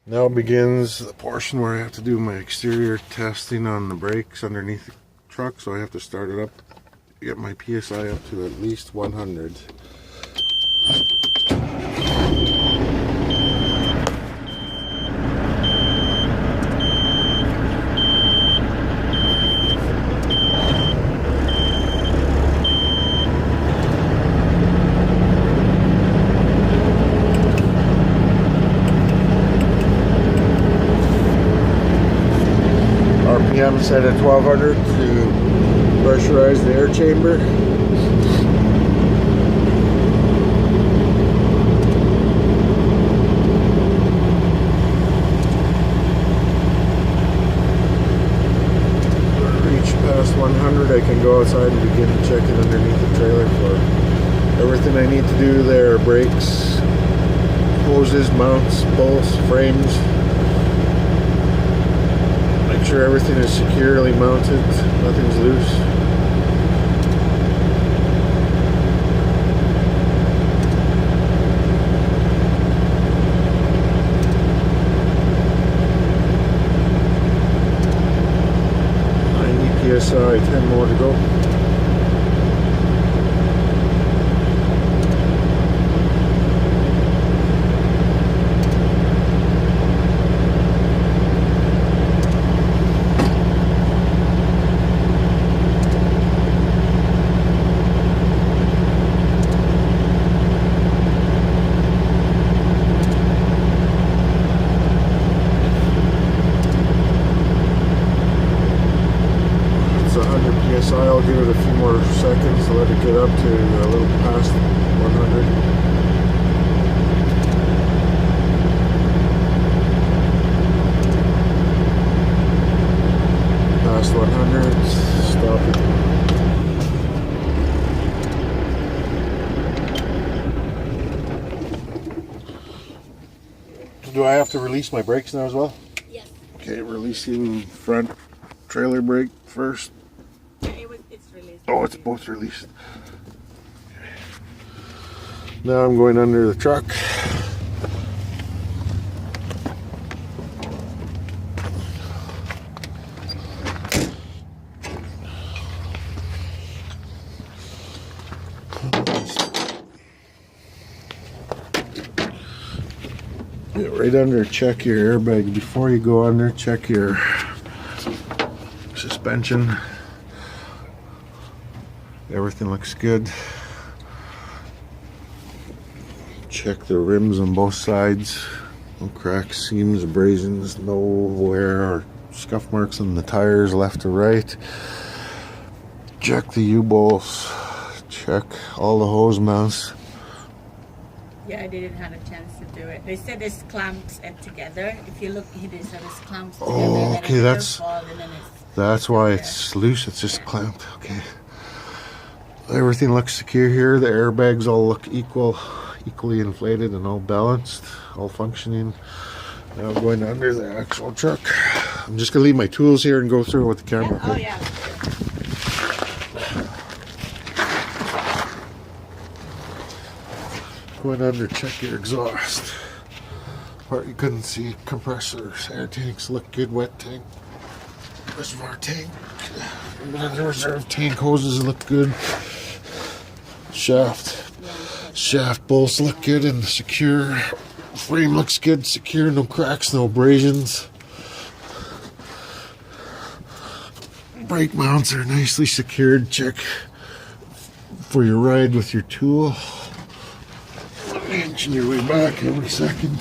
Now begins the portion where I have to do my exterior testing on the brakes underneath the truck, so I have to start it up, get my PSI up to at least 100. RPM set at 1200 to pressurize the air chamber. When I reach past 100, I can go outside and begin checking underneath the trailer for everything I need to do there: brakes, hoses, mounts, bolts, frames. Make sure everything is securely mounted, nothing's loose. PSI, 10 more to go. PSI, I'll give it a few more seconds to let it get up to a little past 100. Past 100, stop it. Do I have to release my brakes now as well? Yes. Okay, releasing front trailer brake first. It's released. Oh, it's both released. Okay. Now I'm going under the truck. Get right under, check your airbag. Before you go under, check your suspension. Everything looks good. Check the rims on both sides. No cracks, seams, abrasions, no wear or scuff marks on the tires left to right. Check the U-bolts. Check all the hose mounts. Yeah, I didn't have a chance to do it. They said there's clamps together. If you look here, they said there's clamps together. Oh, okay, that's why there. it's loose. It's just clamped. Okay. Everything looks secure here. The airbags all look equally inflated and all balanced, all functioning. Now I'm going under the actual truck. I'm just gonna leave my tools here and go through it with the camera. Yeah. Oh yeah. Going under, check your exhaust. Part you couldn't see: compressors, air tanks look good, wet tank, reservoir tank, reserve tank hoses look good. Shaft bolts look good and secure. Frame looks good, secure, no cracks, no abrasions. Brake mounts are nicely secured. Check for your ride with your tool. Inching your way back every second.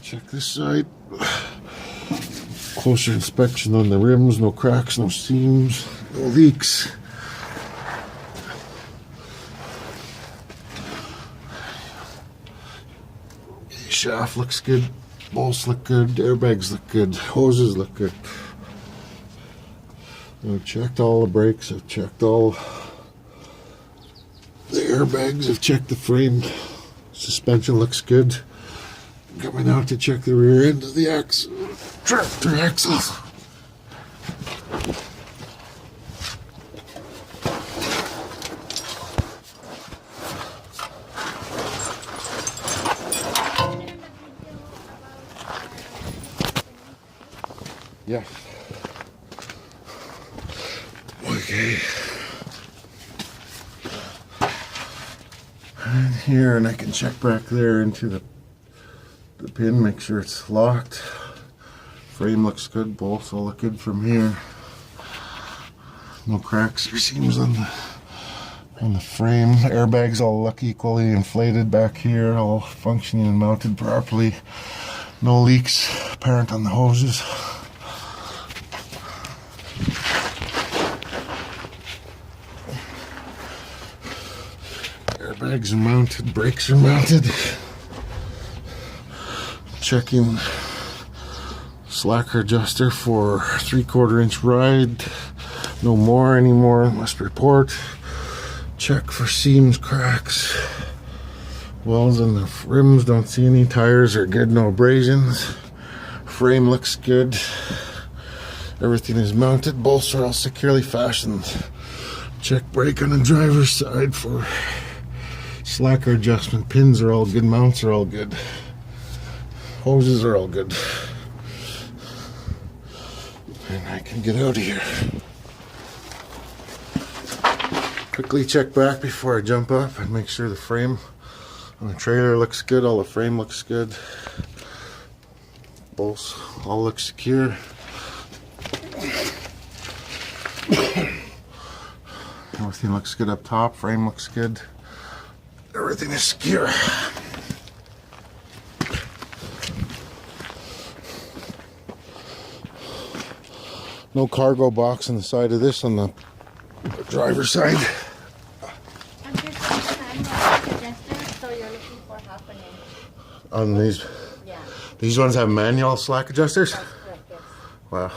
Check this side. Closer inspection on the rims, no cracks, no seams, no leaks. Shaft looks good, bolts look good, airbags look good, hoses look good. I've checked all the brakes, I've checked all the airbags, I've checked the frame. Suspension looks good. Coming out to check the rear end of the tractor axle. Yes. Okay. And here, and I can check back there into the pin, make sure it's locked. Frame looks good, bolts all look good from here. No cracks or seams on the frame. Airbags all look equally inflated back here, all functioning and mounted properly. No leaks apparent on the hoses. Airbags are mounted, brakes are mounted. Checking slacker adjuster for 3/4 inch ride. No more anymore, must report. Check for seams, cracks, wells in the rims, don't see any. Tires are good, no abrasions. Frame looks good. Everything is mounted, bolts are all securely fastened. Check brake on the driver's side for slacker adjustment. Pins are all good, mounts are all good. Hoses are all good. And I can get out of here. Quickly check back before I jump up and make sure the frame on the trailer looks good. All the frame looks good. Bolts all look secure. Everything looks good up top. Frame looks good. Everything is secure. No cargo box on the side of this on the driver's side. I'm just suggesting, so you're looking for half an inch. On these, Yeah. these ones have manual slack adjusters. That's correct, yes. Wow.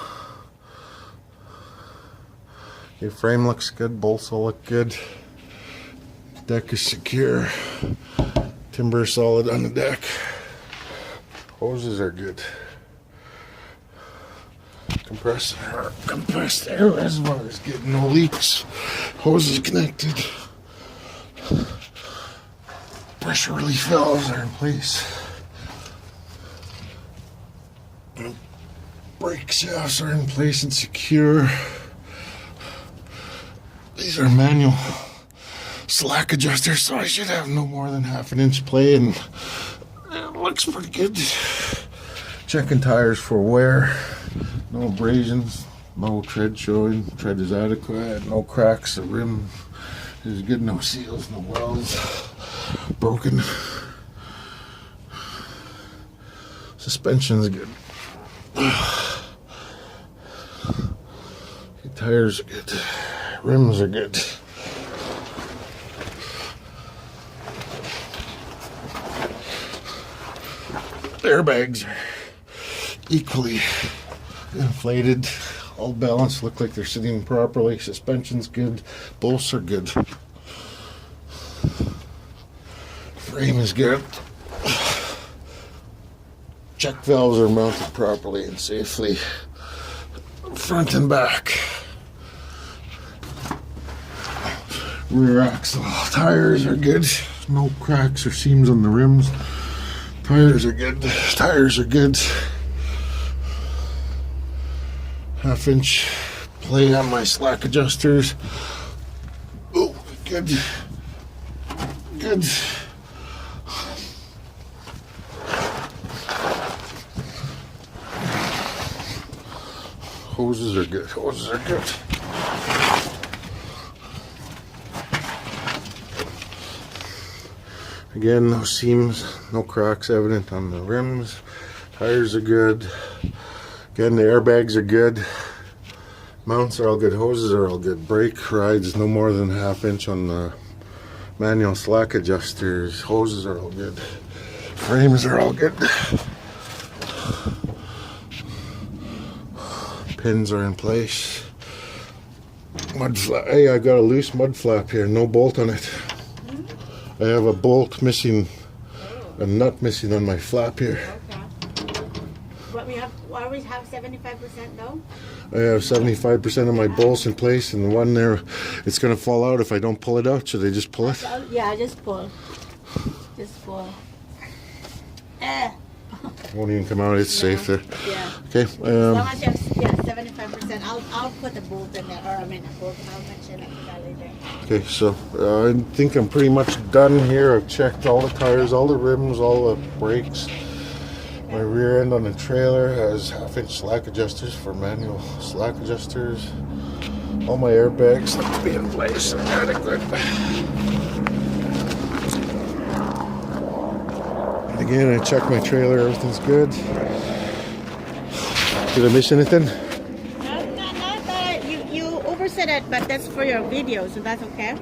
Your frame looks good. Bolts all look good. Deck is secure. Timber is solid on the deck. Hoses are good. Compressed air reservoir is good. No leaks. Hoses connected. Pressure relief valves are in place. Brake shafts are in place and secure. These are manual slack adjusters, so I should have no more than half an inch play, and it looks pretty good. Checking tires for wear. No abrasions, no tread showing. Tread is adequate. No cracks. The rim is good. No seals, no welds broken. Suspension is good. Tires are good. Rims are good. Airbags are equally inflated, all balanced, look like they're sitting properly. Suspension's good, bolts are good. Frame is good. Check valves are mounted properly and safely, front and back. Rear axle tires are good, no cracks or seams on the rims. Tires are good. Tires are good. Half inch play on my slack adjusters. Oh, good. Good. Hoses are good. Hoses are good. Again, no seams, no cracks evident on the rims. Tires are good. Again, the airbags are good. Mounts are all good. Hoses are all good. Brake rides no more than half inch on the manual slack adjusters. Hoses are all good. Frames are all good. Pins are in place. Mud flap. Hey, I got a loose mud flap here. No bolt on it. I have a bolt missing, a nut missing on my flap here. Okay. But we always have 75% though? I have 75% of my bolts in place, and the one there, it's going to fall out if I don't pull it out. Should I just pull it? Yeah, just pull. Just pull. Won't even come out. It's safe there. Yeah. Okay. As long as you have 75%, I'll put a bolt in there, or I mean a bolt. I'll mention it to that later. Okay, so I think I'm pretty much done here. I've checked all the tires, all the rims, all the brakes. My rear end on the trailer has 1/2-inch slack adjusters for manual slack adjusters. All my airbags look to be in place. Adequate. Again, I checked my trailer. Everything's good. Did I miss anything? No, you overset it, but that's for your video, so that's okay.